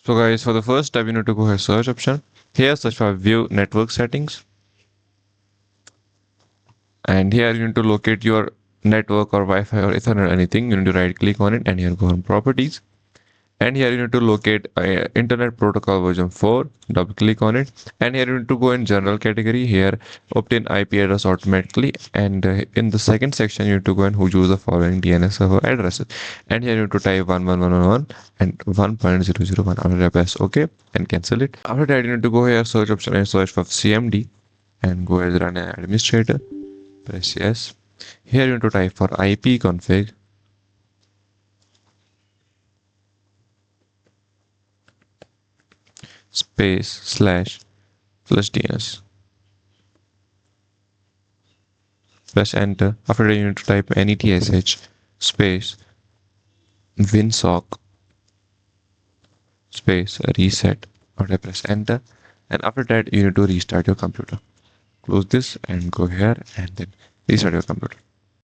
So guys, for the first step, you need to go here search option. Here search for view network settings. And here you need to locate your network or Wi-Fi or Ethernet or anything. You need to right click on it and here go on properties. And here you need to locate internet protocol version 4, double click on it. And here you need to go in general category. Here obtain IP address automatically, and in the second section you need to go and who use the following DNS server addresses. And here you need to type 11111 and 1.001. After press OK and cancel it. After that you need to go here search option and search for CMD and go as run as administrator. Press yes. Here you need to type for IP config space slash plus DNS. Press enter. After that you need to type netsh space winsock space reset. After press enter, and after that you need to restart your computer. Close this and go here and then restart your computer.